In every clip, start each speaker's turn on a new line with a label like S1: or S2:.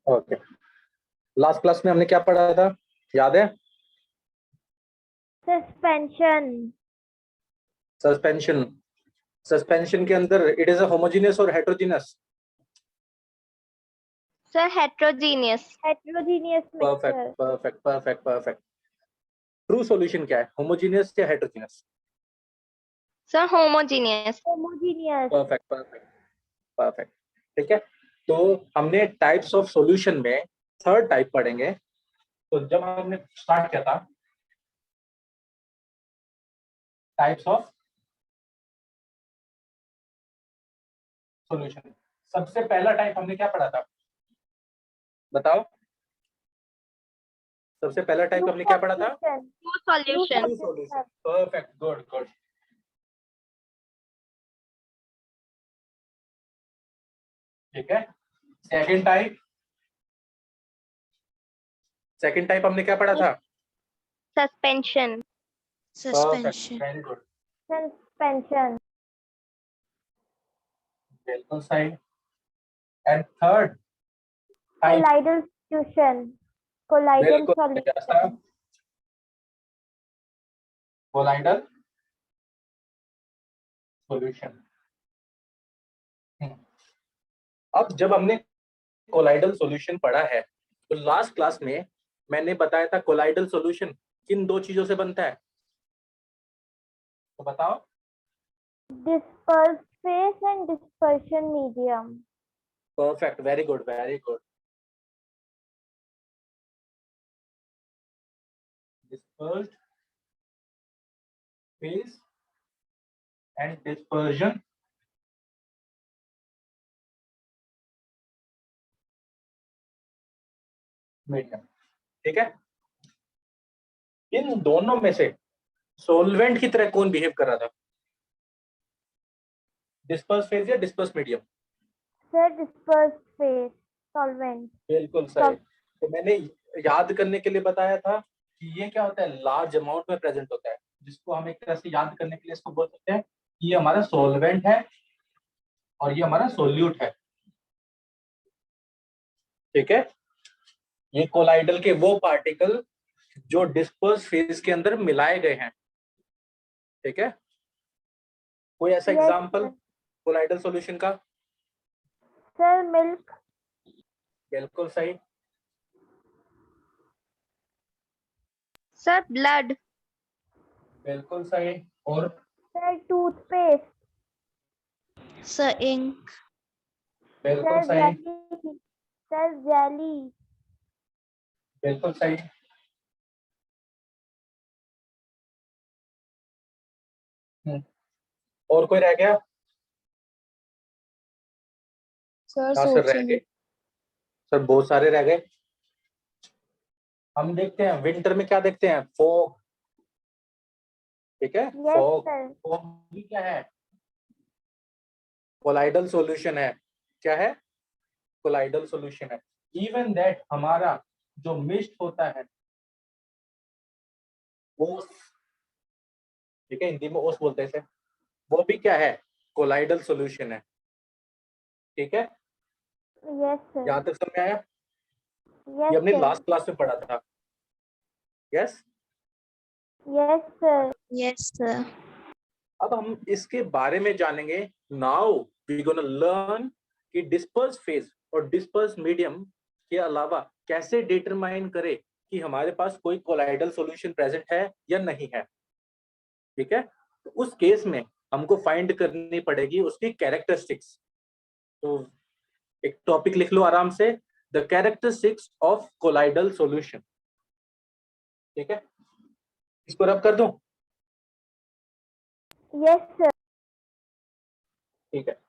S1: Okay, last class में हमने क्या पढ़ा था, याद है?
S2: सस्पेंशन।
S1: सस्पेंशन। सस्पेंशन के अंदर इट इज अ होमोजेनियस और heterogeneous?
S3: Sir heterogeneous.
S2: Heterogeneous
S1: perfect
S2: mixture.
S1: Perfect perfect perfect. True solution क्या है, होमोजेनियस या heterogeneous?
S3: Sir homogeneous.
S2: Homogeneous.
S1: Perfect perfect perfect. ठीक है, तो हमने टाइप्स ऑफ सॉल्यूशन में थर्ड टाइप पढ़ेंगे। तो जब हमने स्टार्ट किया था टाइप्स ऑफ सॉल्यूशन, सबसे पहला टाइप हमने क्या पढ़ा था, बताओ? सबसे पहला टाइप हमने क्या पढ़ा था?
S3: True solution.
S1: True solution. Perfect, good good. ठीक है, सेकंड टाइप, सेकंड टाइप हमने क्या पढ़ा था?
S3: Suspension.
S1: Perfect, very good,
S2: suspension.
S1: बिल्कुल सही। And third type,
S2: colloidal solution. Colloidal
S1: बिल्कुल
S2: सॉल्यूशन।
S1: Colloidal solution. अब जब हमने कोलाइडल सॉल्यूशन पढ़ा है तो लास्ट क्लास में मैंने बताया था कोलाइडल सॉल्यूशन किन दो चीजों से बनता है, तो बताओ?
S2: Disperse phase and dispersion medium.
S1: Perfect, very good very good. Dispersed phase and dispersion medium. ठीक है, इन दोनों में से सोलवेंट की तरह कौन बिहेव कर रहा था, डिस्पर्स फेज या disperse medium?
S2: Sir disperse phase solvent.
S1: बिल्कुल सही। तो मैंने याद करने के लिए बताया था कि ये क्या होता है, लार्ज अमाउंट में प्रेजेंट होता है, जिसको हम एक तरह से याद करने के लिए इसको बोल सकते हैं कि ये हमारा सोलवेंट है और ये हमारा सोल्यूट है। ठीक है, ये कोलाइडल के वो पार्टिकल जो डिस्पर्स फेज के अंदर मिलाए गए हैं। ठीक है, कोई ऐसा एग्जांपल कोलाइडल सॉल्यूशन का?
S2: Sir milk.
S1: बिल्कुल सही।
S3: Sir blood.
S1: बिल्कुल सही। और
S2: सर टूथपेस्ट।
S3: Sir ink.
S1: बिल्कुल
S2: सर
S1: सही।
S2: जेली। Sir jelly.
S1: बिल्कुल सही। और कोई रह गया?
S3: सर
S1: हाँ सर, रह गए सर, बहुत सारे रह गए। हम देखते हैं विंटर में क्या देखते हैं, फॉग। ठीक है,
S2: यस
S1: फॉग।
S2: सर।
S1: फॉग भी क्या है, कोलाइडल सॉल्यूशन है। क्या है, कोलाइडल सॉल्यूशन है। इवन दैट हमारा जो मिस्ट होता है ओस, ठीक है, हिंदी में ओस बोलते हैं इसे, वो भी क्या है, कोलाइडल सॉल्यूशन है। ठीक है,
S2: यस सर।
S1: यहाँ तक समझ में आया? ये
S2: यस
S1: हमने
S2: सर।
S1: लास्ट क्लास में पढ़ा था। Yes.
S2: Yes sir.
S3: Yes sir.
S1: अब हम इसके बारे में जानेंगे। नाउ वी गोना लर्न कि डिस्पर्स फेज और डिस्पर्स मीडियम के अलावा कैसे डिटरमाइन करें कि हमारे पास कोई कोलाइडल सॉल्यूशन प्रेजेंट है या नहीं है। ठीक है, तो उस केस में हमको फाइंड करनी पड़ेगी उसकी कैरेक्टरिस्टिक्स। तो एक टॉपिक लिख लो आराम से, the characteristics of colloidal solution. ठीक है, इसको रब कर दूं?
S2: Yes sir.
S1: ठीक है,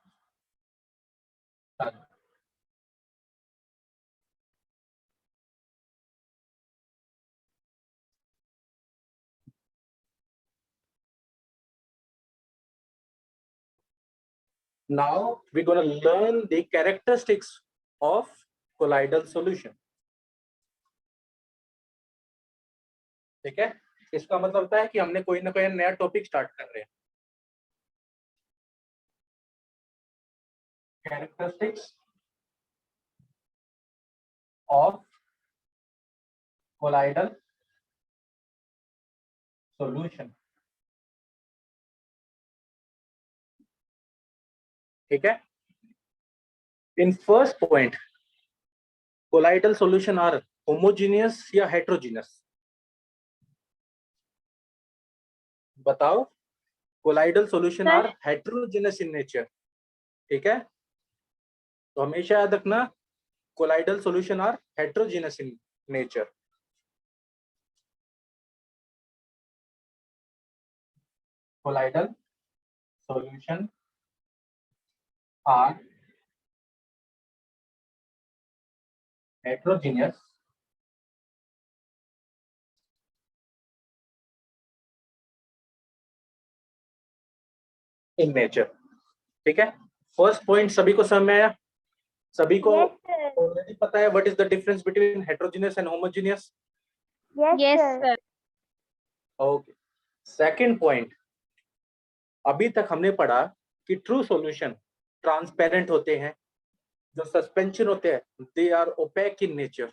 S1: now we're going to learn the characteristics of colloidal solution. ठीक है, इसका मतलब होता है कि हमने कोई ना कोई नया टॉपिक स्टार्ट कर रहे हैं। Characteristics of colloidal solution. ठीक है. In first point, colloidal solution are homogeneous या heterogeneous? बताओ. Colloidal solution
S3: Sir.
S1: are heterogeneous in nature. ठीक है. तो हमेशा याद रखना, colloidal solution are heterogeneous in nature. Colloidal solution are heterogeneous in nature. ठीक है. फर्स्ट पॉइंट सभी को समझ में आया? सभी को
S2: Yes, sir.
S1: ऑलरेडी पता है what is the difference between heterogeneous and homogeneous?
S2: Yes,
S3: Yes,
S2: sir.
S3: sir.
S1: Okay. Second point, अभी तक हमने पढ़ा कि ट्रू सॉल्यूशन ट्रांसपेरेंट होते हैं, जो सस्पेंशन होते हैं they are opaque in nature.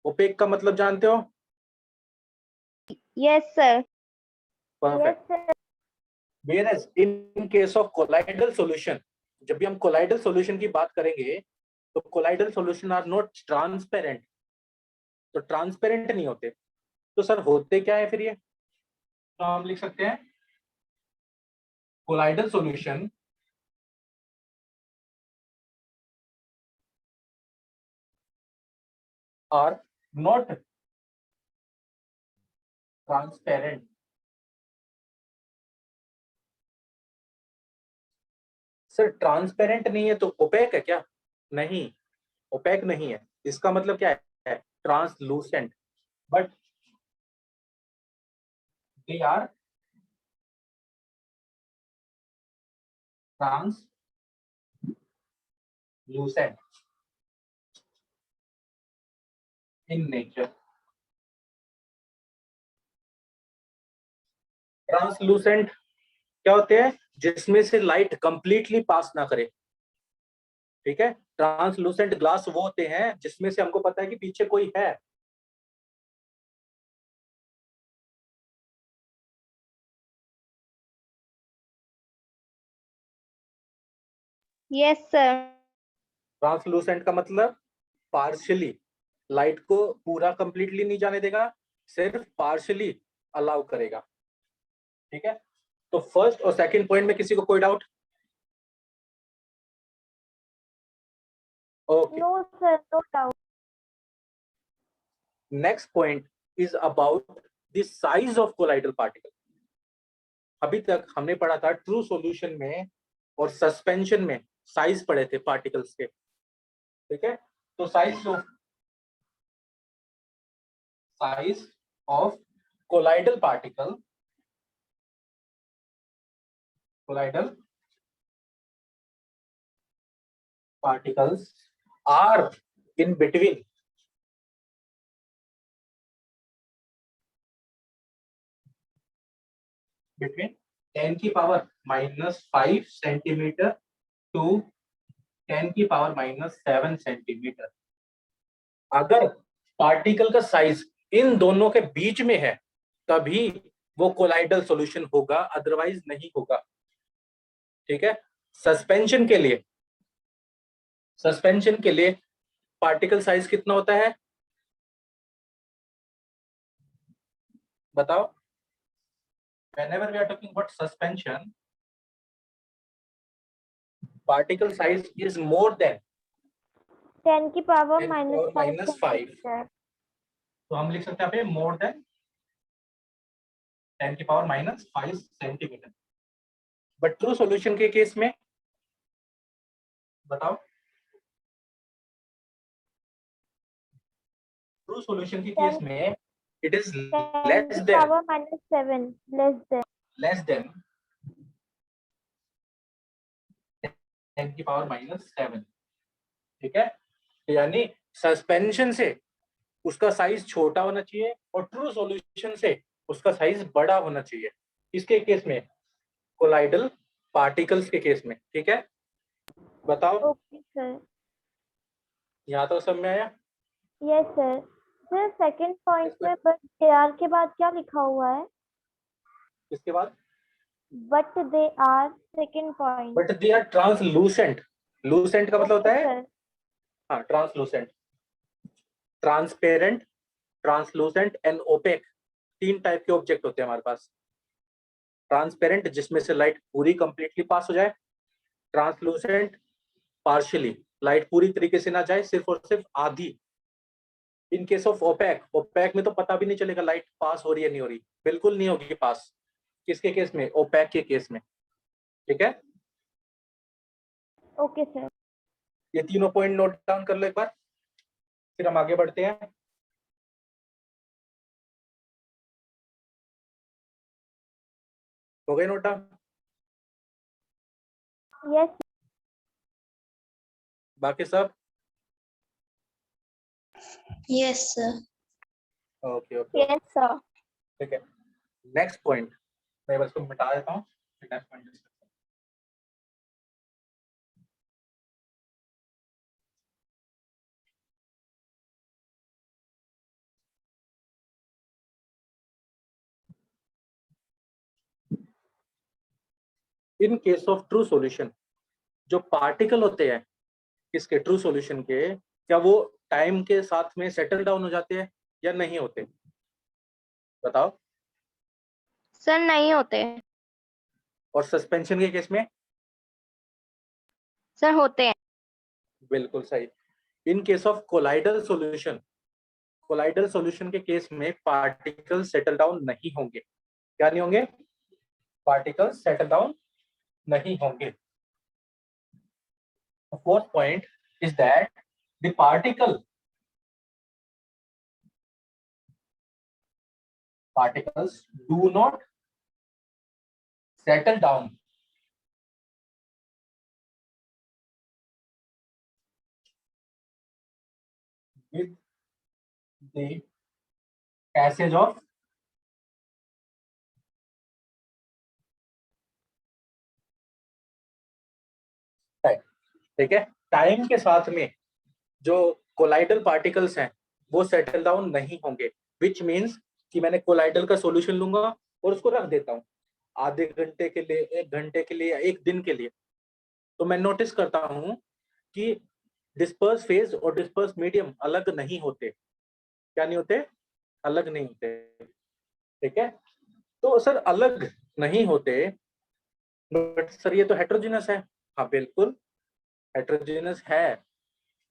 S1: Opaque का मतलब जानते हो?
S3: Yes, sir.
S1: Perfect.
S2: Yes, sir.
S1: Whereas in case of colloidal solution, जब भी हम colloidal solution की बात करेंगे तो colloidal solution are not transparent. तो ट्रांसपेरेंट नहीं होते. तो सर होते क्या है फिर ये? तो हम लिख सकते हैं colloidal solution are not transparent. Sir transparent नहीं है तो ओपेक है क्या? नहीं, ओपेक नहीं है. इसका मतलब क्या है? Translucent. But they are translucent in nature. Translucent क्या होते हैं? जिसमें से लाइट कंप्लीटली पास ना करे. ठीक है. ट्रांसलूसेंट ग्लास वो होते हैं जिसमें से हमको पता है कि पीछे कोई है.
S3: Yes, sir.
S1: ट्रांसलूसेंट का मतलब पार्शियली, लाइट को पूरा कंप्लीटली नहीं जाने देगा, सिर्फ पार्शियली अलाउ करेगा. ठीक है. तो फर्स्ट और सेकंड पॉइंट में किसी को कोई doubt? Okay.
S2: No, sir. No doubt.
S1: Next point is about the size of colloidal particle. अभी तक हमने पढ़ा था ट्रू सॉल्यूशन में और सस्पेंशन में साइज पढ़े थे पार्टिकल्स के. ठीक है. तो size of colloidal particles are in between between 10 की पावर -5 सेंटीमीटर टू 10 की पावर -7 सेंटीमीटर. अगर पार्टिकल का साइज इन दोनों के बीच में है तभी वो कोलाइडल सॉल्यूशन होगा, अदरवाइज नहीं होगा. ठीक है. सस्पेंशन के लिए पार्टिकल साइज कितना होता है? बताओ. Whenever we are talking about suspension, particle size is more than
S2: 10 की पावर
S1: 10 की power
S2: -5
S1: -5.
S2: सेंटीमीटर.
S1: तो हम लिख सकते हैं यहाँ पे मोर देन 10 की power -5 centimetre. But true solution के केस में बताओ. ट्रू सॉल्यूशन के केस में इट इज
S2: 10
S1: लेस
S2: की
S1: देन
S2: पावर -7.
S1: लेस देन 10 की पावर -7. ठीक है. यानी सस्पेंशन से उसका साइज छोटा होना चाहिए और ट्रू सॉल्यूशन से उसका साइज बड़ा होना चाहिए. इसके केस में, कोलाइडल पार्टिकल्स के केस में. ठीक है. बताओ.
S2: Okay sir.
S1: यहाँ तो सब में आया?
S2: Yes sir. Sir second point में बट दे आर के बाद क्या लिखा हुआ है?
S1: इसके बाद
S2: but they are, second point.
S1: But they are translucent. Lucent का मतलब होता है
S2: सर
S1: हाँ translucent, transparent, translucent and opaque. 3 type के ऑब्जेक्ट होते हैं हमारे पास। ट्रांसपेरेंट जिसमें से लाइट पूरी कंप्लीटली पास हो जाए, ट्रांसलूसेंट पार्शियली, लाइट पूरी तरीके से ना जाए, सिर्फ और सिर्फ आधी। In case of opaque, opaque में तो पता भी नहीं चलेगा लाइट पास हो रही है नहीं हो रही, बिल्कुल नहीं होगी पास। किसके केस में? ओपेक के केस में। ठीक है,
S2: ओके सर।
S1: ये तीनों पॉइंट नोट डाउन कर लो एक बार, फिर हम आगे बढ़ते हैं। हो गए नोट डाउन?
S2: यस
S1: बाकी सब
S3: Yes, sir.
S1: Okay okay.
S3: Yes, sir.
S1: ठीक है, नेक्स्ट पॉइंट मैं बस इसको मिटा देता हूँ, फिर नेक्स्ट पॉइंट डिस्कस करते हैं। इन केस ऑफ ट्रू सॉल्यूशन, जो पार्टिकल होते हैं किसके? ट्रू सॉल्यूशन के, क्या वो टाइम के साथ में सेटल डाउन हो जाते हैं या नहीं होते? बताओ।
S3: सर नहीं होते।
S1: और सस्पेंशन के केस में?
S3: सर होते हैं।
S1: बिल्कुल सही। इन case of colloidal solution, colloidal solution के केस में पार्टिकल सेटल डाउन नहीं होंगे। क्या नहीं होंगे? पार्टिकल सेटल डाउन नहीं होंगे। Fourth point is that the particles do not settle down with the passage of time। ठीक है, टाइम के साथ में जो कोलाइडल पार्टिकल्स हैं वो सेटल डाउन नहीं होंगे, विच मीन्स कि मैंने कोलाइडल का सॉल्यूशन लूंगा और उसको रख देता हूँ आधे घंटे के लिए, 1 घंटे के लिए या 1 दिन के लिए, तो मैं नोटिस करता हूँ कि डिस्पर्स फेज और डिस्पर्स मीडियम अलग नहीं होते। क्या नहीं होते? अलग नहीं होते। ठीक है, तो सर अलग नहीं होते, बट सर ये तो हेट्रोजीनस है। हाँ बिल्कुल हेट्रोजीनस है,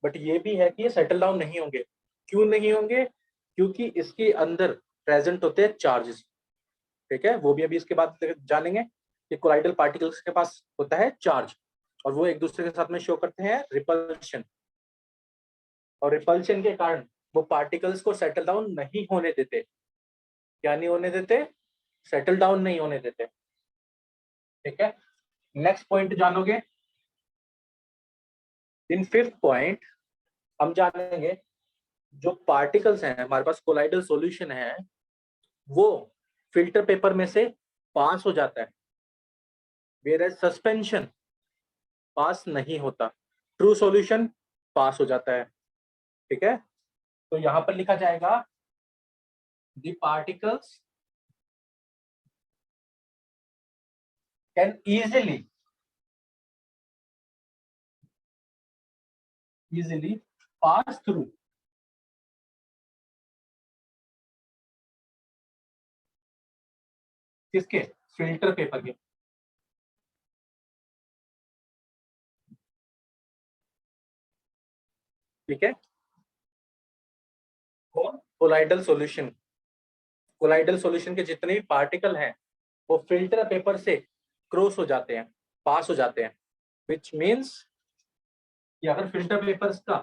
S1: बट ये भी है कि ये सेटल डाउन नहीं होंगे। क्यों नहीं होंगे? क्योंकि इसके अंदर प्रेजेंट होते हैं चार्जेस। ठीक है, वो भी अभी इसके बाद जानेंगे कि कोलाइडल पार्टिकल्स के पास होता है चार्ज, और वो एक दूसरे के साथ में शो करते हैं रिपल्शन, और रिपल्शन के कारण वो पार्टिकल्स को सेटल डाउन नहीं होने देते। क्या नहीं होने देते? सेटल डाउन नहीं होने देते। ठीक है, नेक्स्ट पॉइंट जानोगे। इन फिफ्थ पॉइंट हम जानेंगे जो पार्टिकल्स हैं हमारे पास, कोलाइडल सॉल्यूशन है, वो फिल्टर पेपर में से पास हो जाता है, वेयरएज सस्पेंशन पास नहीं होता। ट्रू सॉल्यूशन पास हो जाता है। ठीक है, तो यहां पर लिखा जाएगा the particles can easily pass through किसके? फिल्टर पेपर के। ठीक है, कोलाइडल सॉल्यूशन, कोलाइडल सॉल्यूशन के जितने भी पार्टिकल हैं वो फिल्टर पेपर से क्रॉस हो जाते हैं, पास हो जाते हैं, विच मीन्स कि अगर फिल्टर पेपर्स का,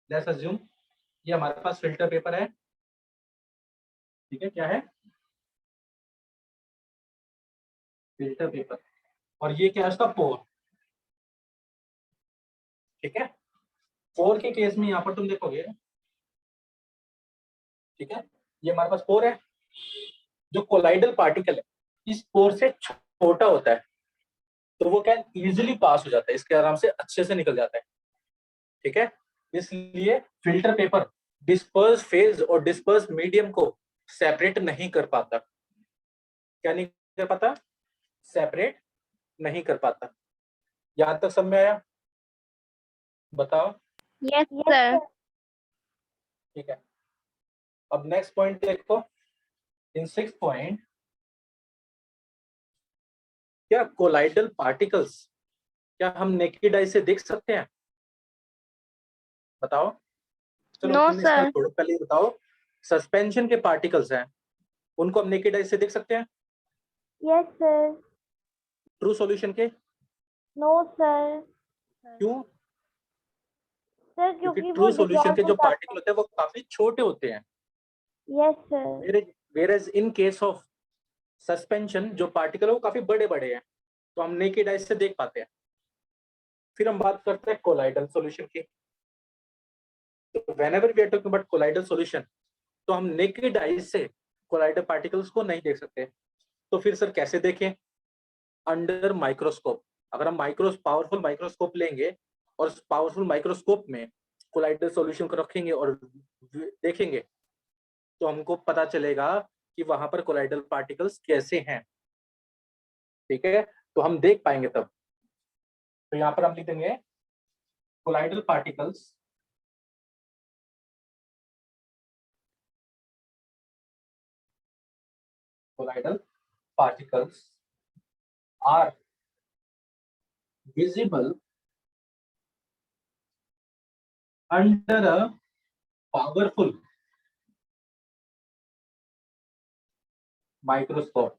S1: लेट्स अज्यूम ये हमारे पास फिल्टर पेपर है। ठीक है, क्या है? Filter paper. और ये क्या है? उसका पोर। ठीक है, पोर के केस में यहाँ पर तुम देखोगे, ठीक है, ये हमारे पास पोर है। जो कोलाइडल पार्टिकल है इस पोर से छोटा होता है, तो वो क्या इजीली पास हो जाता है, इसके आराम से अच्छे से निकल जाता है। ठीक है, इसलिए फिल्टर पेपर डिस्पर्स फेज और डिस्पर्स मीडियम को सेपरेट नहीं कर पाता। क्या नहीं कर पाता? सेपरेट नहीं कर पाता। यहां तक समझ में आया? बताओ।
S3: Yes
S2: Yes,
S3: sir.
S2: sir.
S1: ठीक है, अब नेक्स्ट पॉइंट देखो। इन 6 पॉइंट, क्या कोलाइडल पार्टिकल्स क्या हम नेकेड आई से देख सकते हैं? बताओ। चलो
S3: नो
S1: तुम इसका
S3: सर।
S1: छोड़ो, पहले ये बताओ, सस्पेंशन के पार्टिकल्स हैं, उनको हम नेकेड आई से देख सकते हैं?
S2: Yes, sir.
S1: ट्रू सॉल्यूशन के?
S2: No, sir.
S1: क्यों?
S2: सर
S1: क्योंकि
S2: क्योंकि वो
S1: ट्रू सॉल्यूशन
S2: डिसॉल्व
S1: के
S2: हो
S1: जो
S2: जाते
S1: पार्टिकल होते हैं वो काफी छोटे होते हैं।
S2: हैं। Yes sir.
S1: Where in case of suspension जो पार्टिकल है वो काफी बड़े बड़े हैं, तो हम नेकेड आई से देख पाते हैं। फिर हम बात करते हैं कोलाइडल सॉल्यूशन की। तो whenever we are talking about colloidal solution, तो हम नेकेड आई से कोलाइडल पार्टिकल्स को नहीं देख सकते। तो फिर सर कैसे देखें? Under microscope. अगर हम पावरफुल माइक्रोस्कोप लेंगे और पावरफुल माइक्रोस्कोप में कोलाइडल सॉल्यूशन को रखेंगे और देखेंगे, तो हमको पता चलेगा कि वहां पर कोलाइडल पार्टिकल्स कैसे हैं। ठीक है, तो हम देख पाएंगे तब। तो यहाँ पर हम लिख देंगे colloidal particles colloidal particles are visible under a powerful microscope।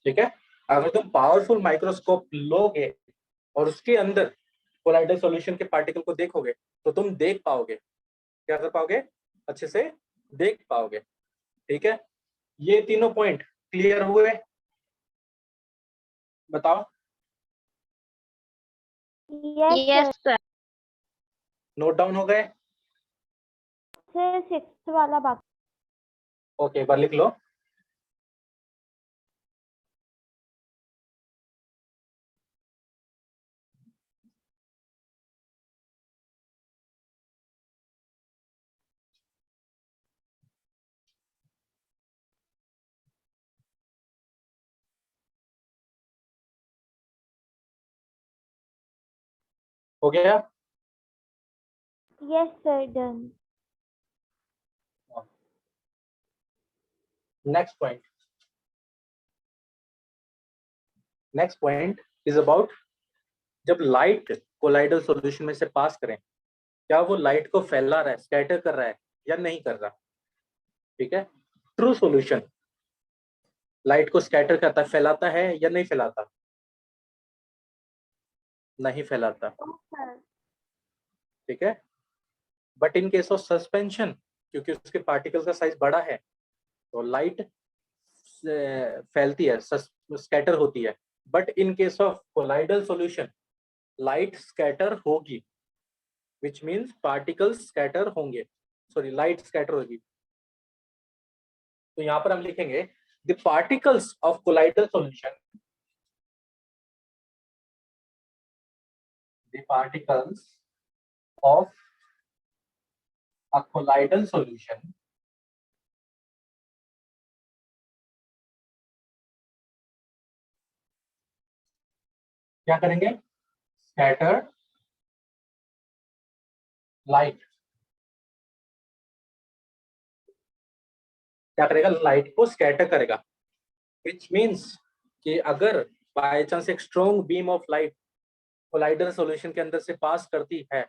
S1: ठीक है, अगर तुम पावरफुल माइक्रोस्कोप लोगे और उसके अंदर कोलाइडल सॉल्यूशन के पार्टिकल को देखोगे, तो तुम देख पाओगे। क्या कर पाओगे? अच्छे से देख पाओगे। ठीक है, ये तीनों पॉइंट क्लियर हुए? बताओ।
S2: Yes
S3: yes
S2: sir.
S3: Sir.
S1: Note down हो गए?
S2: सर 6th वाला बाकी।
S1: ओके, एक बार लिख लो। हो गया?
S2: Yes sir done.
S1: Next point. Next point is about, जब लाइट कोलाइडल सॉल्यूशन में से पास करें, क्या वो लाइट को फैला रहा है, स्कैटर कर रहा है या नहीं कर रहा? ठीक है, ट्रू सॉल्यूशन लाइट को स्कैटर करता है, फैलाता है या नहीं फैलाता? नहीं फैलाता।
S2: सर
S1: ठीक है, but in case of suspension, क्योंकि उसके पार्टिकल का साइज बड़ा है, तो लाइट फैलती है, स्कैटर होती है। But in case of colloidal solution, light scatter होगी, विच मीन्स पार्टिकल्स स्कैटर होंगे, सॉरी लाइट स्कैटर होगी। तो यहाँ पर हम लिखेंगे the particles of colloidal solution, the particles of a colloidal solution क्या करेंगे? Scatter light. क्या करेगा? लाइट को स्कैटर करेगा, विच मीन्स कि अगर बाय चांस एक strong beam of light colloidal solution के अंदर से पास करती है,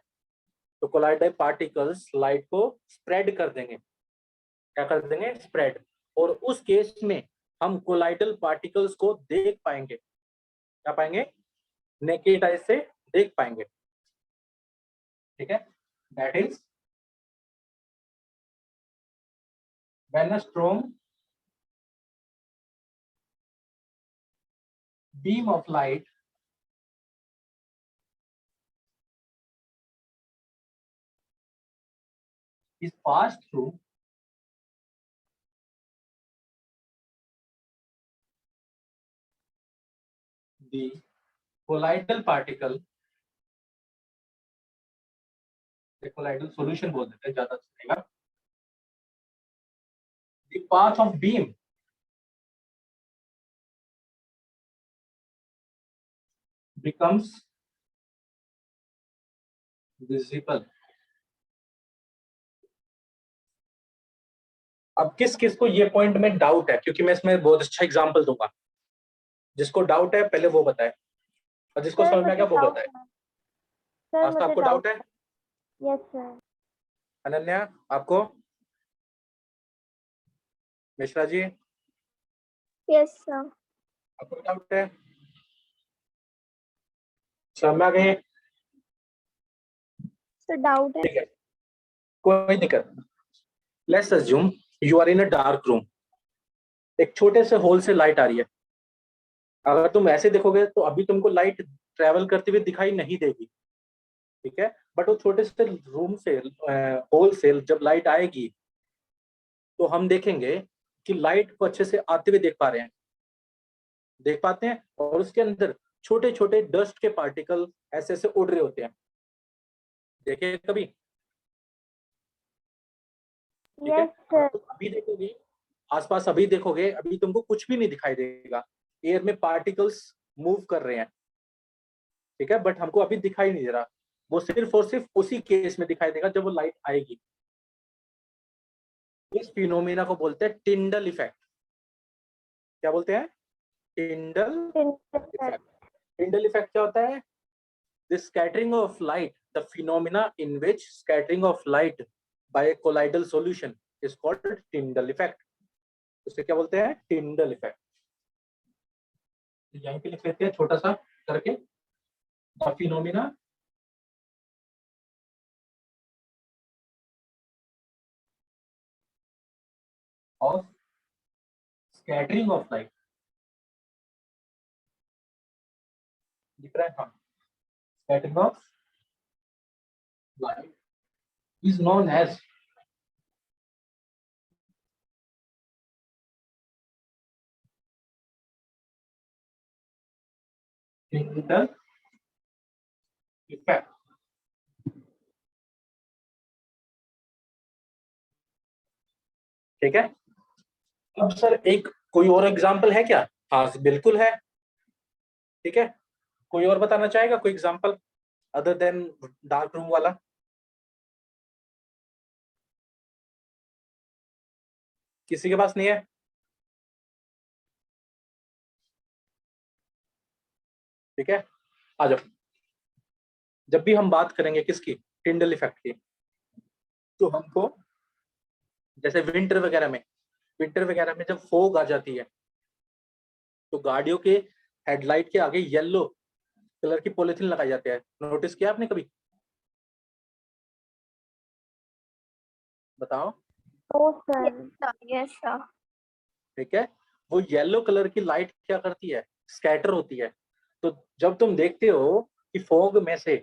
S1: तो कोलाइडल पार्टिकल्स लाइट को स्प्रेड कर देंगे। क्या कर देंगे? स्प्रेड। और उस केस में हम कोलाइडल पार्टिकल्स को देख पाएंगे। क्या पाएंगे? नेकेड आई से देख पाएंगे। ठीक है, that is when a strong beam of light is passed through the colloidal particle, colloidal solution बोल देते हैं, ज्यादा चलेगा। The path of beam becomes visible। अब किस किस को ये पॉइंट में डाउट है, क्योंकि मैं इसमें बहुत अच्छा एग्जांपल दूंगा। जिसको डाउट है पहले वो बताए, और जिसको
S2: सर
S1: समझ में आ
S2: मुझे
S1: गया वो
S2: डाउट
S1: बताए।
S2: है। सर
S1: आस्था,
S2: मुझे
S1: आपको
S2: डाउट
S1: डाउट है?
S2: है। Yes sir.
S1: अनन्या आपको? Mishra ji
S3: yes sir.
S1: आपको डाउट है? समझ में आ गई?
S3: सर डाउट है।
S1: ठीक है, कोई दिक्कत। Let's assume you are in a dark room. एक छोटे से होल से लाइट आ रही है। अगर तुम ऐसे देखोगे तो अभी तुमको लाइट ट्रेवल करती हुई दिखाई नहीं देगी, ठीक है। बट वो छोटे से रूम से, होल से जब लाइट आएगी तो हम देखेंगे कि लाइट को अच्छे से आते हुए देख पा रहे हैं, देख पाते हैं। और उसके अंदर छोटे छोटे डस्ट के पार्टिकल ऐसे ऐसे उड़ रहे होते हैं, देखे कभी? ठीक है।
S2: यस
S1: अगर
S2: सर।
S1: तुम अभी देखोगे आसपास, अभी देखोगे, अभी तुमको कुछ भी नहीं दिखाई देगा। एयर में पार्टिकल्स मूव कर रहे हैं, ठीक है, बट हमको अभी दिखाई नहीं दे रहा। वो सिर्फ और सिर्फ उसी केस में दिखाई देगा जब वो लाइट आएगी। इस फिनोमिना को बोलते हैं टिंडल इफेक्ट। क्या बोलते हैं? Tyndall effect. टिंडल इफेक्ट क्या होता है? The scattering of light, the phenomena in which scattering of light by colloidal solution is called Tyndall effect. उसे क्या बोलते हैं? Tyndall effect. यहीं पे लिख लेते हैं छोटा सा करके, the phenomena of scattering of light. दिख रहा है? हाँ, scattering of light is known as Tyndall effect। ठीक है। अब सर एक कोई और एग्जांपल है क्या? हाँ बिल्कुल है। ठीक है, कोई और बताना चाहेगा कोई example other than dark room वाला? किसी के पास नहीं है? ठीक है, आ जाओ। जब भी हम बात करेंगे किसकी, टिंडल इफेक्ट की, तो हमको जैसे विंटर वगैरह में जब फोग आ जाती है तो गाड़ियों के हेडलाइट के आगे येलो कलर की पॉलिथीन लगाई जाती है। नोटिस किया आपने कभी? बताओ।
S2: ओ सर।
S3: Yes sir.
S1: ठीक है, वो येलो कलर की लाइट क्या करती है? स्कैटर होती है। तो जब तुम देखते हो कि फॉग में से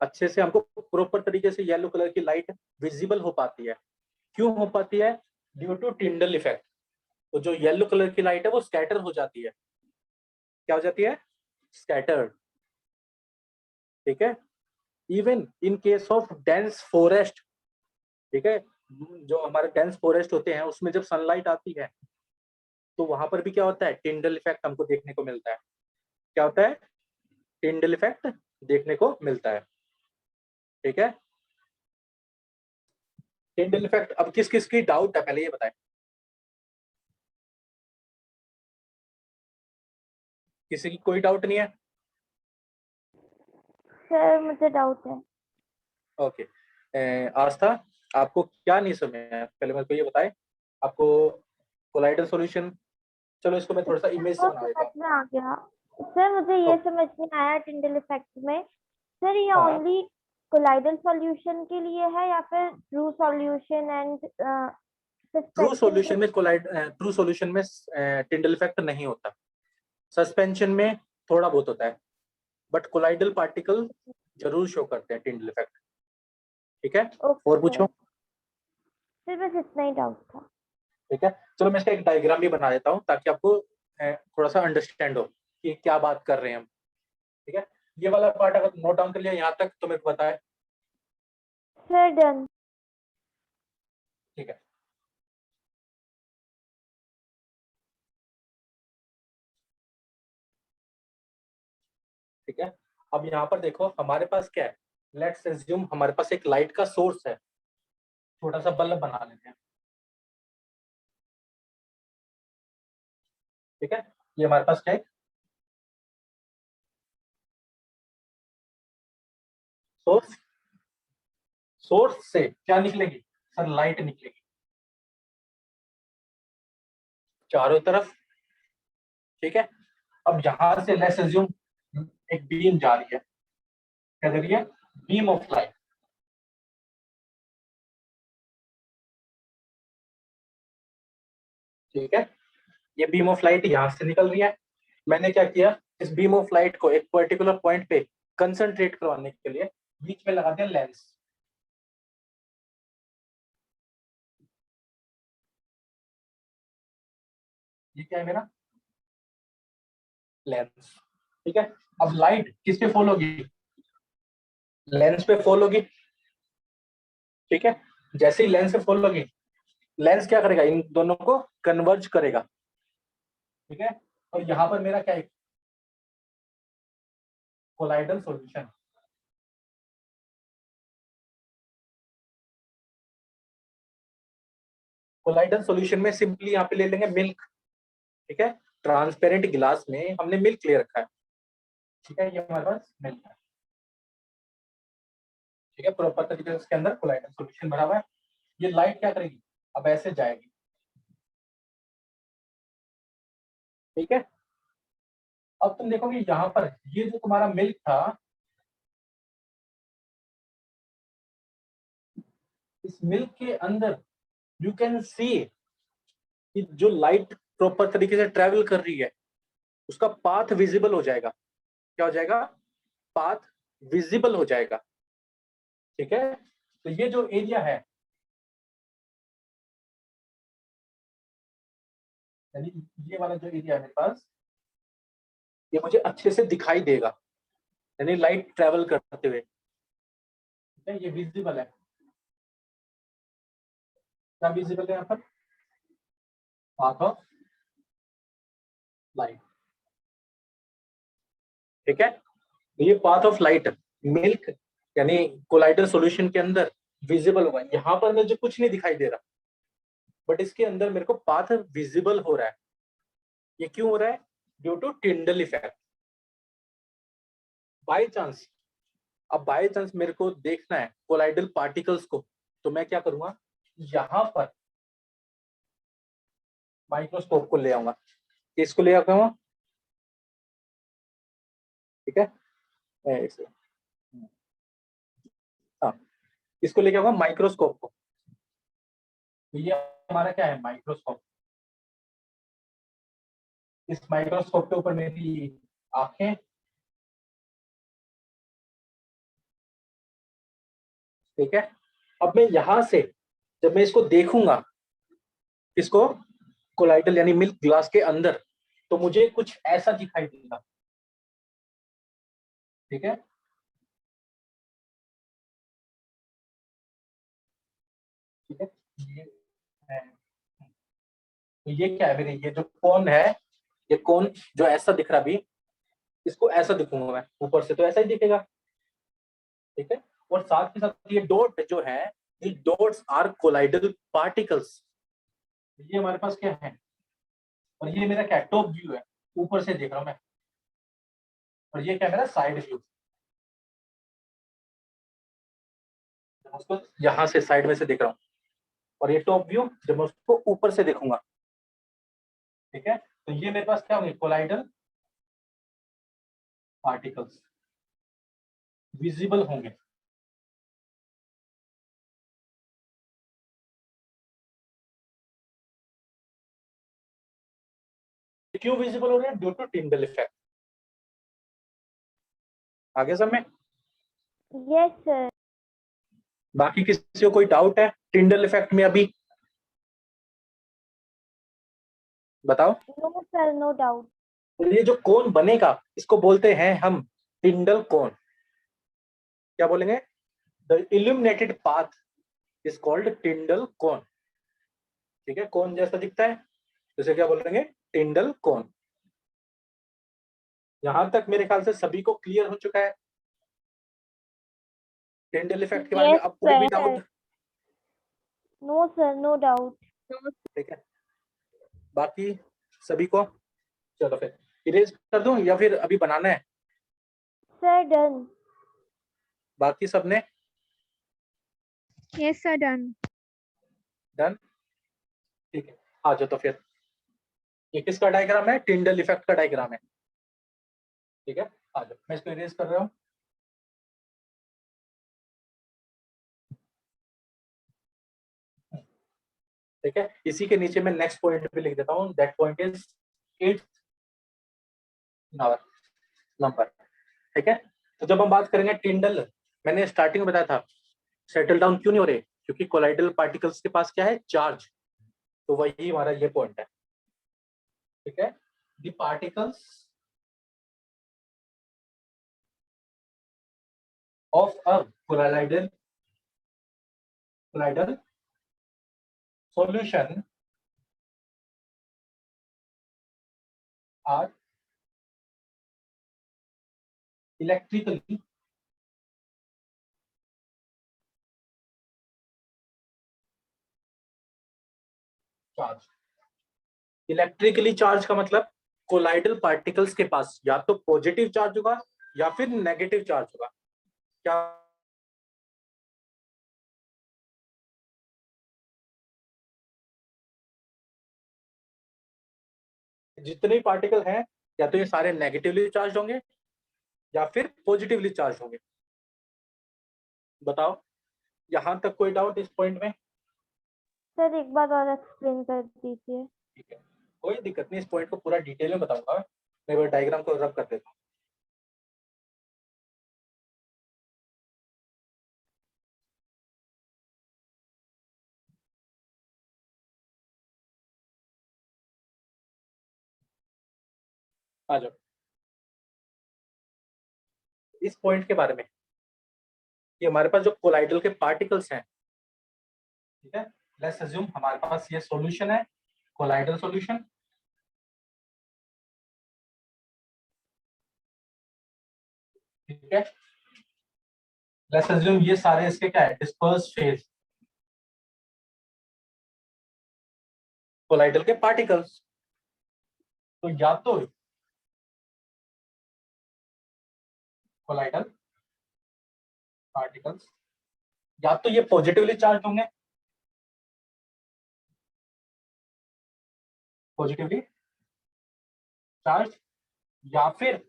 S1: अच्छे से हमको प्रॉपर तरीके से येलो कलर की लाइट विजिबल हो पाती है, क्यों हो पाती है? Due to Tyndall effect. तो जो येलो कलर की लाइट है वो स्कैटर हो जाती है। क्या हो जाती है? स्कैटर्ड। ठीक है। Even in case of dense forest, ठीक है, जो हमारे डेंस फॉरेस्ट होते हैं उसमें जब सनलाइट आती है तो वहां पर भी क्या होता है? टिंडल इफेक्ट हमको देखने को मिलता है। क्या होता है? टिंडल इफेक्ट देखने को मिलता है। ठीक है। टिंडल इफेक्ट अब किस किस की डाउट है पहले ये बताएं। किसी की कोई डाउट नहीं है?
S2: सर मुझे डाउट है।
S1: ओके। आस्था, आपको क्या नहीं समझ में आया पहले मेरे को ये बताएं। आपको कोलाइडल सॉल्यूशन, चलो इसको मैं थोड़ा सा इमेज से
S2: वो
S1: बना देता
S2: समझ
S1: हूँ।
S2: में आ गया। सर मुझे ये समझ में आया टिंडल इफेक्ट में। सर ये
S1: हाँ,
S2: ओनली कोलाइडल सॉल्यूशन के लिए है या फिर ट्रू सॉल्यूशन एंड सस्पेंशन के?
S1: ट्रू सॉल्यूशन में टिंडल इफेक्ट नहीं होता। सस्पेंशन में थोड़ा बहुत होता है, बट कोलाइडल पार्टिकल जरूर शो करते हैं टिंडल इफेक्ट। ठीक है, और
S2: ओके
S1: पूछो।
S2: सर, बस इतना ही डाउट था।
S1: ठीक है, चलो मैं इसका एक डायग्राम भी बना देता हूँ ताकि आपको थोड़ा सा अंडरस्टैंड हो कि क्या बात कर रहे हैं हम। ठीक है, ये वाला पार्ट अगर नोट डाउन कर लिया यहाँ तक तो मेरे को बताए।
S2: Sir done.
S1: ठीक है, ठीक है। अब यहाँ पर देखो हमारे पास क्या है, लेट्स एज्यूम हमारे पास एक लाइट का सोर्स है, छोटा सा बल्ब बना लेते हैं। ठीक है, ये हमारे पास क्या है, सोर्स। सोर्स से क्या निकलेगी सर, लाइट निकलेगी चारों तरफ। ठीक है, अब यहां से लेट्स एज्यूम एक बीम जा रही है, क्या जा रही है, बीम ऑफ लाइट। ठीक है, ये बीम ऑफ लाइट यहां से निकल रही है। मैंने क्या किया, इस बीम ऑफ लाइट को एक पर्टिकुलर पॉइंट पे कंसंट्रेट करवाने के लिए बीच में लगा दिया लेंस। ये क्या है मेरा, लेंस। ठीक है, अब लाइट किस पे फॉल होगी, लेंस पे फॉल होगी। ठीक है, जैसे ही लेंस पे फॉल होगी, लेंस क्या करेगा, इन दोनों को कन्वर्ज करेगा। ठीक है, और यहाँ पर मेरा क्या है, कोलाइडल सॉल्यूशन। कोलाइडल सॉल्यूशन में सिंपली यहाँ पे ले लेंगे मिल्क। ठीक है, ट्रांसपेरेंट गिलास में हमने मिल्क ले रखा है। ठीक है, ये हमारे पास मिल्क है। ठीक है, प्रॉपर तरीके से इसके अंदर कोलाइडल सॉल्यूशन भरा हुआ है। ये लाइट क्या करेगी, अब ऐसे जाएगी। ठीक है, अब तुम देखोगे यहाँ पर ये जो तुम्हारा मिल्क था, इस मिल्क के अंदर यू कैन सी कि जो लाइट प्रॉपर तरीके से ट्रेवल कर रही है उसका पाथ विजिबल हो जाएगा। क्या हो जाएगा, पाथ विजिबल हो जाएगा। ठीक है, तो ये जो एरिया है, यानी ये वाला जो एरिया है मेरे पास, ये मुझे अच्छे से दिखाई देगा, यानी लाइट ट्रेवल करते हुए। ठीक है, ये विजिबल है। क्या विजिबल है यहाँ पर, पाथ ऑफ लाइट। ठीक है, तो ये पाथ ऑफ लाइट मिल्क यानी कोलाइडल सॉल्यूशन के अंदर विजिबल हुआ। यहाँ पर मुझे कुछ नहीं दिखाई दे रहा, बट इसके अंदर मेरे को पाथ विजिबल हो रहा है। ये क्यों हो रहा है, due to Tyndall effect. By chance, अब बाय चांस मेरे को देखना है कोलाइडल पार्टिकल्स को, तो मैं क्या करूंगा, यहाँ पर माइक्रोस्कोप को ले आऊंगा। इसको ले आऊंगा। ठीक है, ऐसे। हाँ, इसको लेके आऊंगा माइक्रोस्कोप को। तो ये हमारा क्या है, माइक्रोस्कोप। इस माइक्रोस्कोप के ऊपर मेरी आंखें। ठीक है, अब मैं यहां से जब मैं इसको देखूंगा, इसको कोलाइडल यानी मिल्क ग्लास के अंदर, तो मुझे कुछ ऐसा दिखाई देगा। ठीक है, ठीक है, ये है। तो ये क्या है मेरे, ये जो कोन है, ये कोन जो ऐसा दिख रहा भी, इसको ऐसा दिखूंगा मैं ऊपर से, तो ऐसा ही दिखेगा। ठीक है, और साथ के साथ ये डॉट जो है, ये डॉट्स आर कोलाइडल पार्टिकल्स। ये हमारे पास क्या है, और ये मेरा क्या टॉप व्यू है, ऊपर से देख रहा हूं मैं। और ये क्या है मेरा साइड व्यू, उसको यहाँ से साइड में से देख रहा हूँ। और ये टॉप व्यू जब मैं उसको ऊपर से देखूंगा। ठीक है, तो ये मेरे पास क्या होंगे, कोलाइडल पार्टिकल्स विजिबल होंगे। क्यों विजिबल हो रहे हैं, ड्यू टू टिंडल इफेक्ट। आगे सब में,
S2: यस सर।
S1: बाकी किसी को कोई डाउट है टिंडल इफेक्ट में अभी, बताओ।
S2: No sir, no doubt.
S1: तो ये जो कोन बनेगा इसको बोलते हैं हम टिंडल कोन, क्या बोलेंगे? The illuminated path is called Tyndall cone. ठीक है, कोन जैसा दिखता है, उसे क्या बोलेंगे? टिंडल कोन। यहां तक मेरे ख्याल से सभी को क्लियर हो चुका है टिंडल इफेक्ट के बारे में।
S2: Yes,
S1: अब कोई भी
S2: sir.
S1: Doubt?
S2: No, sir, no doubt.
S1: ठीक है, बाकी सभी को? चलो फिर इरेज कर दूं या फिर अभी बनाना है?
S2: Sir, done.
S1: बाकी सबने
S3: Yes, sir, done.
S1: डन? ठीक है, आ जाओ तो फिर। ये किसका डायग्राम है? टिंडल इफेक्ट का डायग्राम है। ठीक है, आ जाओ, मैं इसको इरेज कर रहा हूँ। ठीक है, इसी के नीचे मैं नेक्स्ट पॉइंट भी लिख देता हूँ, that point is 8th number. ठीक है, तो जब हम बात करेंगे टिंडल, मैंने स्टार्टिंग में बताया था सेटल डाउन क्यों नहीं हो रहे, क्योंकि कोलाइडल पार्टिकल्स के पास क्या है? चार्ज। तो वही हमारा ये पॉइंट है। ठीक है, the particles of a colloidal solution are electrically charge. Electrically charge का मतलब कोलाइडल पार्टिकल्स के पास या तो पॉजिटिव चार्ज होगा या फिर नेगेटिव चार्ज होगा। क्या जितने पार्टिकल हैं या तो ये सारे नेगेटिवली चार्ज होंगे या फिर पॉजिटिवली चार्ज होंगे? बताओ, यहां तक कोई डाउट इस पॉइंट में?
S2: सर एक बार और एक्सप्लेन कर दीजिए।
S1: ठीक है, कोई दिक्कत नहीं, इस पॉइंट को पूरा डिटेल में बताऊंगा। मैं वो डायग्राम को रब कर देता हूँ। आ जाओ इस पॉइंट के बारे में, कि हमारे पास जो कोलाइडल के पार्टिकल्स हैं, ठीक है, लेट्स अज्यूम हमारे पास ये सॉल्यूशन है, कोलाइडल सॉल्यूशन। ठीक है, लेट्स अज्यूम ये सारे इसके क्या है? डिस्पर्स फेज कोलाइडल के पार्टिकल्स। तो या तो कोलाइडल पार्टिकल्स या तो ये पॉजिटिवली चार्ज होंगे, पॉजिटिवली चार्ज, या फिर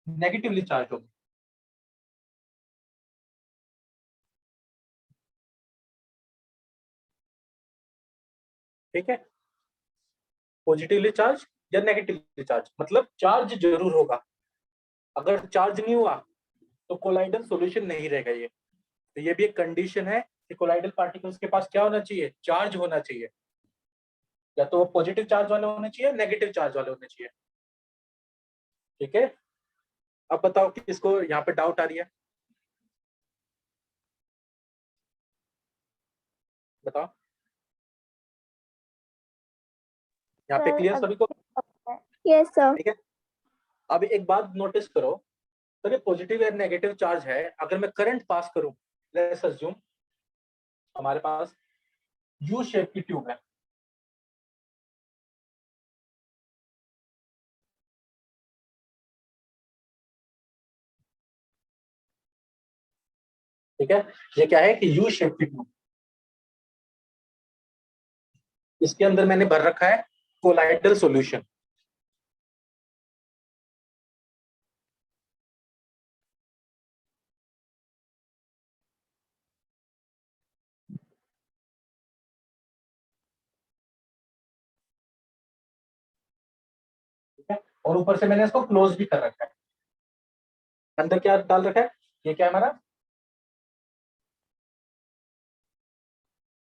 S1: नेगेटिवली चार्ज होंगे। ठीक है, पॉजिटिवली चार्ज या नेगेटिवली चार्ज, मतलब चार्ज जरूर होगा। अगर चार्ज नहीं हुआ तो कोलाइडल सॉल्यूशन नहीं रहेगा ये। तो ये भी एक कंडीशन है कि कोलाइडल पार्टिकल्स के पास क्या होना चाहिए? चार्ज होना चाहिए, या तो वो पॉजिटिव चार्ज वाले होने चाहिए, नेगेटिव चार्ज वाले होने चाहिए। ठीक है, अब बताओ किसको यहाँ पे डाउट आ रही है? बताओ, यहाँ पे
S2: सर
S1: क्लियर सभी को?
S3: Yes, sir.
S1: ठीक है, अब एक बात नोटिस करो, तो ये पॉजिटिव या नेगेटिव चार्ज है, अगर मैं करंट पास करूं, लेट्स अज्यूम हमारे पास यू शेप की ट्यूब है। ठीक है, ये क्या है कि यू शेप की ट्यूब, इसके अंदर मैंने भर रखा है कोलाइडल सॉल्यूशन। ठीक है, और ऊपर से मैंने इसको क्लोज भी कर रखा है। अंदर क्या डाल रखा है? ये क्या है हमारा?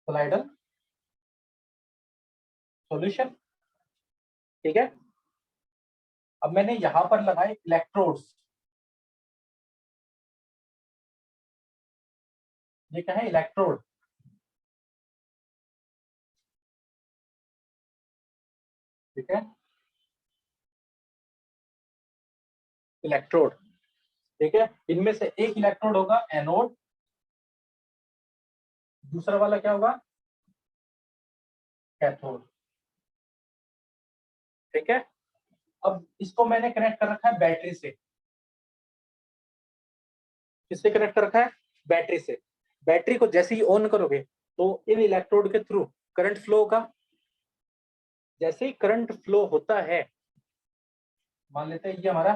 S1: Colloidal solution. ठीक है, अब मैंने यहां पर लगाए इलेक्ट्रोड्स। ये क्या है? इलेक्ट्रोड। ठीक है, इलेक्ट्रोड। ठीक है, इनमें से एक इलेक्ट्रोड होगा एनोड, दूसरा वाला क्या होगा? कैथोड। ठीक है, अब इसको मैंने कनेक्ट कर रखा है बैटरी से। किससे कनेक्ट कर रखा है? बैटरी से। बैटरी को जैसे ही ऑन करोगे तो इन इलेक्ट्रोड के थ्रू करंट फ्लो होगा। जैसे ही करंट फ्लो होता है, मान लेते हैं ये हमारा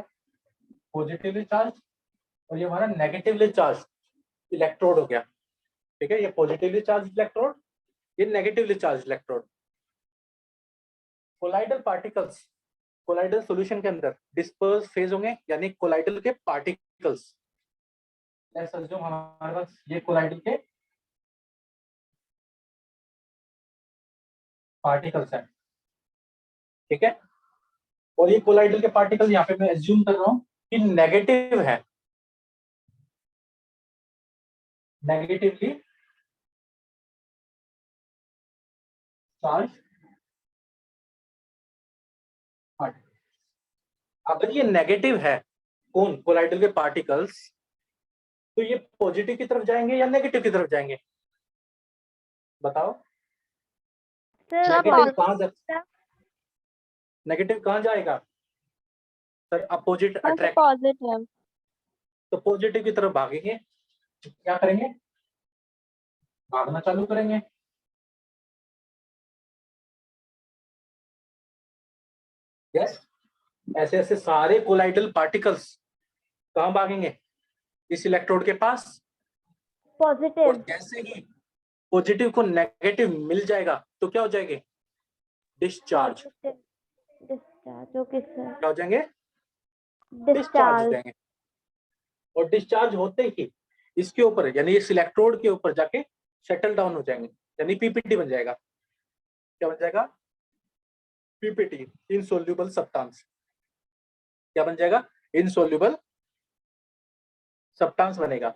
S1: पॉजिटिवली चार्ज और ये हमारा नेगेटिवली चार्ज इलेक्ट्रोड हो गया। ठीक है, ये पॉजिटिवली चार्ज इलेक्ट्रोड, ये negatively charge electrode. Colloidal particles colloidal solution के अंदर डिस्पर्स फेज होंगे, यानी कोलाइडल के पार्टिकल्स। जो हमारे पास ये कोलाइडल के पार्टिकल्स हैं। ठीक है, और ये कोलाइडल के पार्टिकल यहाँ पे मैं एज्यूम कर रहा हूँ कि नेगेटिव है, नेगेटिवली चार्ज पार्टिकल। अगर ये नेगेटिव है, कौन? कोलाइडल के पार्टिकल्स, तो ये पॉजिटिव की तरफ जाएंगे या नेगेटिव की तरफ जाएंगे? बताओ।
S2: सर
S1: नेगेटिव कहाँ जा नेगेटिव कहाँ जाएगा? Sir opposite attract,
S3: positive.
S1: तो पॉजिटिव की तरफ भागेंगे। क्या करेंगे? भागना चालू करेंगे। यस, ऐसे ऐसे सारे कोलाइडल पार्टिकल्स कहाँ भागेंगे? इस इलेक्ट्रोड के पास। और
S2: पॉजिटिव।
S1: जैसे ही पॉजिटिव को नेगेटिव मिल जाएगा तो क्या हो जाएंगे? डिस्चार्ज।
S2: डिस्चार्ज। Okay sir.
S1: क्या हो जाएंगे? डिस्चार्ज हो
S2: डिस्चार्ज।
S1: जाएंगे। और डिस्चार्ज होते ही इसके ऊपर, यानी इस इलेक्ट्रोड के ऊपर जाके सेटल डाउन हो जाएंगे, यानी पीपीटी बन जाएगा। क्या बन जाएगा? PPT, insoluble substance. क्या बन जाएगा? इनसोल्यूबल सब्सटेंस बनेगा।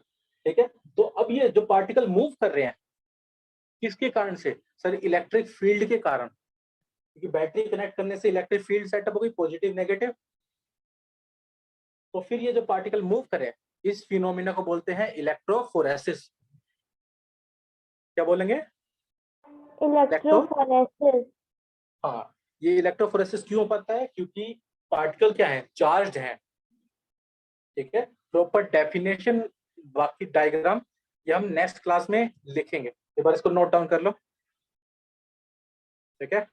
S1: ठीक है, तो अब ये जो पार्टिकल मूव कर रहे हैं किसके कारण से? सर इलेक्ट्रिक फील्ड के कारण, क्योंकि बैटरी कनेक्ट करने से इलेक्ट्रिक फील्ड सेटअप हो गई, पॉजिटिव नेगेटिव। तो फिर ये जो पार्टिकल मूव करे, इस फिनोमिना को बोलते हैं इलेक्ट्रोफोरेसिस। क्या बोलेंगे?
S2: इलेक्ट्रोफोरेसिस।
S1: हाँ, ये इलेक्ट्रोफोरेसिस क्यों पता है? क्योंकि पार्टिकल क्या है? चार्ज है। ठीक है, प्रॉपर डेफिनेशन, बाकी डायग्राम ये हम नेक्स्ट क्लास में लिखेंगे। एक बार इसको नोट डाउन कर लो। ठीक है।